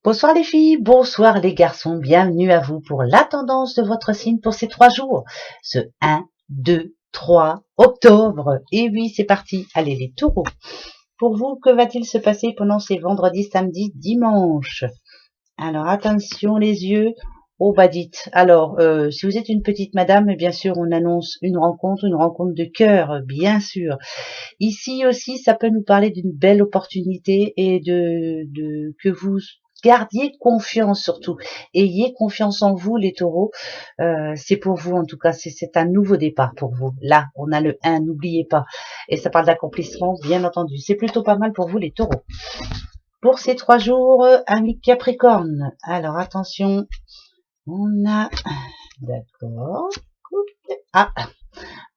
Bonsoir les filles, bonsoir les garçons, bienvenue à vous pour la tendance de votre signe pour ces 3 jours. Ce 1, 2, 3 octobre. Et oui, c'est parti. Allez les taureaux. Pour vous, que va-t-il se passer pendant ces vendredis, samedis, dimanches? Alors attention les yeux. Oh bah dites, alors si vous êtes une petite madame, bien sûr on annonce une rencontre de cœur, bien sûr. Ici aussi, ça peut nous parler d'une belle opportunité et de que vous gardiez confiance surtout. Ayez confiance en vous, les taureaux. C'est pour vous, en tout cas, c'est un nouveau départ pour vous. Là, on a le 1, n'oubliez pas. Et ça parle d'accomplissement, bien entendu. C'est plutôt pas mal pour vous, les taureaux. Pour ces 3 jours, amis Capricorne. Alors, attention. On a... D'accord. Ah,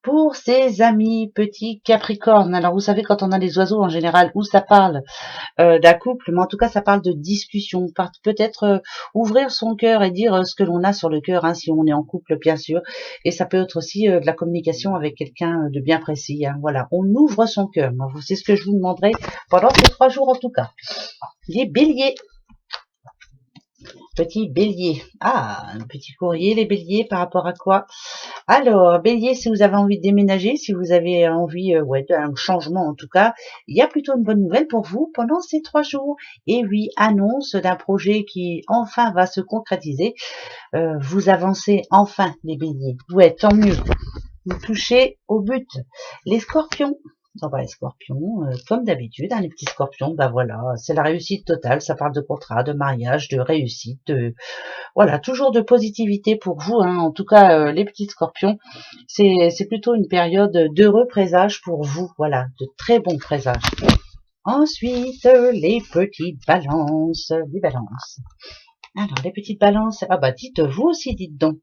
pour ses amis petits Capricornes. Alors vous savez, quand on a les oiseaux en général, où ça parle d'un couple, mais en tout cas ça parle de discussion, peut-être ouvrir son cœur et dire ce que l'on a sur le cœur, hein, si on est en couple bien sûr, et ça peut être aussi de la communication avec quelqu'un de bien précis, hein, voilà, on ouvre son cœur. C'est ce que je vous demanderai pendant ces 3 jours en tout cas. Les béliers. Petit bélier. Ah, un petit courrier, les béliers, par rapport à quoi? Alors, bélier, si vous avez envie de déménager, si vous avez envie d'un changement en tout cas, il y a plutôt une bonne nouvelle pour vous pendant ces 3 jours. Et oui, annonce d'un projet qui enfin va se concrétiser. Vous avancez enfin, les béliers. Ouais, tant mieux. Vous touchez au but. Les scorpions. On va les scorpions, comme d'habitude, hein, les petits scorpions, bah voilà, c'est la réussite totale, ça parle de contrat, de mariage, de réussite, voilà, toujours de positivité pour vous, hein. En tout cas, les petits scorpions, c'est plutôt une période d'heureux présages pour vous, voilà, de très bons présages. Ensuite, les petites balances, les balances. Alors, les petites balances, ah bah dites vous aussi, dites donc.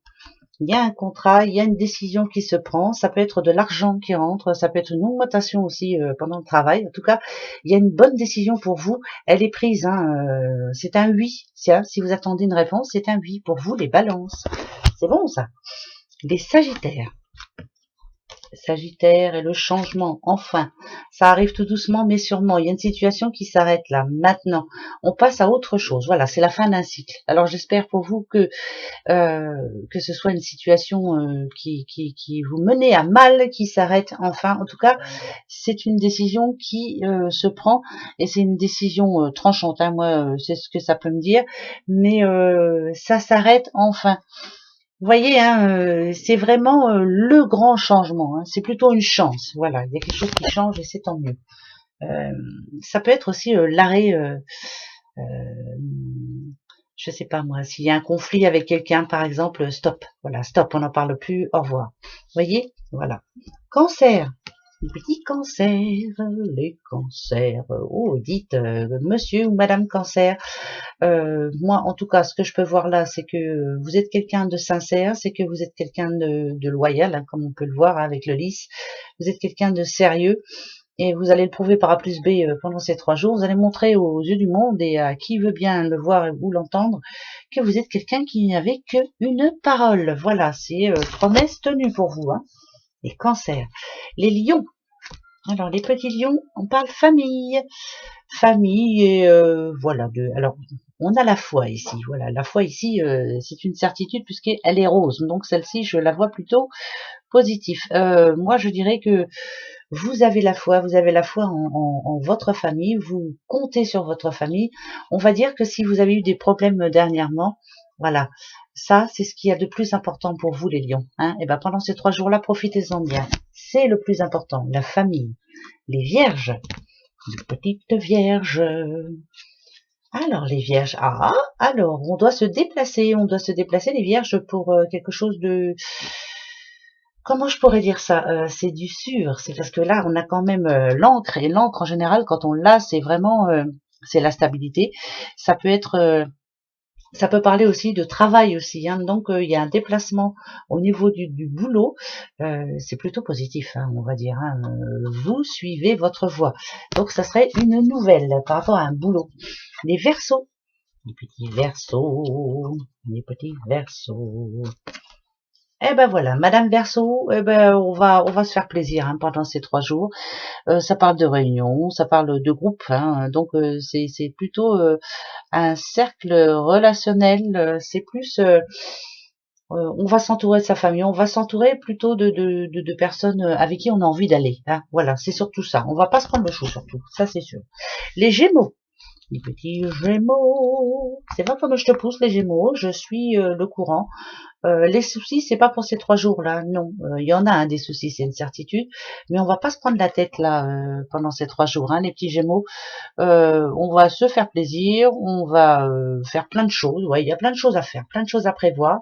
Il y a un contrat, il y a une décision qui se prend, ça peut être de l'argent qui rentre, ça peut être une augmentation aussi pendant le travail. En tout cas, il y a une bonne décision pour vous, elle est prise, hein, c'est un oui. Si vous attendez une réponse, c'est un oui pour vous, les balances. C'est bon ça. Les sagittaires. Sagittaire et le changement, enfin, ça arrive tout doucement mais sûrement, il y a une situation qui s'arrête là, maintenant, on passe à autre chose, voilà, c'est la fin d'un cycle. Alors j'espère pour vous que ce soit une situation qui vous menait à mal, qui s'arrête enfin. En tout cas, c'est une décision qui se prend et c'est une décision tranchante. Hein, moi, c'est ce que ça peut me dire, mais ça s'arrête enfin. Vous voyez, hein, c'est vraiment le grand changement. Hein, c'est plutôt une chance. Voilà, il y a quelque chose qui change et c'est tant mieux. Ça peut être aussi l'arrêt. Je sais pas moi, s'il y a un conflit avec quelqu'un, par exemple, stop, voilà, stop, on n'en parle plus, au revoir. Vous voyez, voilà. Cancer, les petits cancers, les cancers. Oh, dites, monsieur ou madame cancer. Moi, en tout cas, ce que je peux voir là, c'est que vous êtes quelqu'un de sincère, c'est que vous êtes quelqu'un de loyal, hein, comme on peut le voir hein, avec le lys. Vous êtes quelqu'un de sérieux. Et vous allez le prouver par A plus B pendant ces 3 jours. Vous allez montrer aux yeux du monde et à qui veut bien le voir ou l'entendre que vous êtes quelqu'un qui n'avait qu'une parole. Voilà, c'est promesse tenue pour vous. Hein. Les cancers. Les lions. Alors, les petits lions, on parle famille. Famille et voilà. Alors, on a la foi ici. Voilà, la foi ici, c'est une certitude puisqu'elle est rose. Donc, celle-ci, je la vois plutôt positif. Moi, je dirais que vous avez la foi en votre famille, vous comptez sur votre famille. On va dire que si vous avez eu des problèmes dernièrement, voilà, ça, c'est ce qu'il y a de plus important pour vous, les lions. Hein. Et ben pendant ces 3 jours-là, profitez-en bien. C'est le plus important, la famille. Les vierges, les petites vierges. Alors, les vierges, alors, on doit se déplacer, les vierges, pour quelque chose de... Comment je pourrais dire ça? C'est du sûr, c'est parce que là, on a quand même l'encre, et l'encre, en général, quand on l'a, c'est vraiment... c'est la stabilité. Ça peut être... ça peut parler aussi de travail aussi, hein. Donc il y a un déplacement au niveau du boulot, c'est plutôt positif, hein, on va dire. Hein. Vous suivez votre voie, donc ça serait une nouvelle par rapport à un boulot. Les verseaux, les petits verseaux, les petits verseaux. Eh ben voilà, Madame Verseau, eh ben on va se faire plaisir hein, pendant ces 3 jours. Ça parle de réunion, ça parle de groupe, hein, donc c'est plutôt un cercle relationnel, c'est plus... on va s'entourer de sa famille, on va s'entourer plutôt de personnes avec qui on a envie d'aller. Hein. Voilà, c'est surtout ça. On va pas se prendre le chou surtout, ça c'est sûr. Les Gémeaux. Les petits Gémeaux. C'est pas comme je te pousse les Gémeaux, je suis le courant. Les soucis, c'est pas pour ces 3 jours-là, non. Il y en a des soucis, c'est une certitude, mais on va pas se prendre la tête là pendant ces 3 jours, hein, les petits Gémeaux. On va se faire plaisir, on va faire plein de choses. Ouais, il y a plein de choses à faire, plein de choses à prévoir.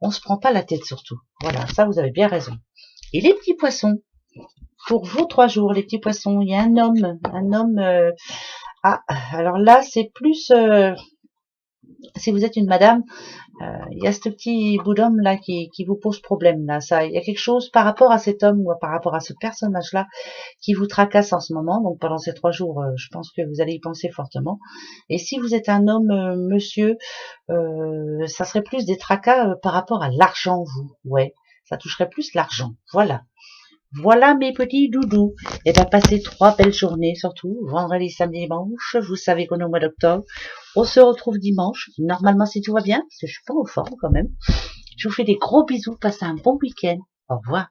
On se prend pas la tête surtout. Voilà, ça vous avez bien raison. Et les petits poissons, pour vous 3 jours, les petits poissons, il y a un homme. Ah, alors là, c'est plus si vous êtes une madame. Il y a ce petit bout d'homme là qui vous pose problème là. Ça, il y a quelque chose par rapport à cet homme ou par rapport à ce personnage là qui vous tracasse en ce moment. Donc pendant ces 3 jours, je pense que vous allez y penser fortement. Et si vous êtes un homme, monsieur, ça serait plus des tracas par rapport à l'argent, vous. Ouais, ça toucherait plus l'argent. Voilà. Voilà mes petits doudous. Et bien passez 3 belles journées surtout, vendredi, samedi, dimanche. Vous savez qu'on est au mois d'octobre. On se retrouve dimanche, normalement si tout va bien, parce que je suis pas en forme quand même. Je vous fais des gros bisous, passez un bon week-end. Au revoir.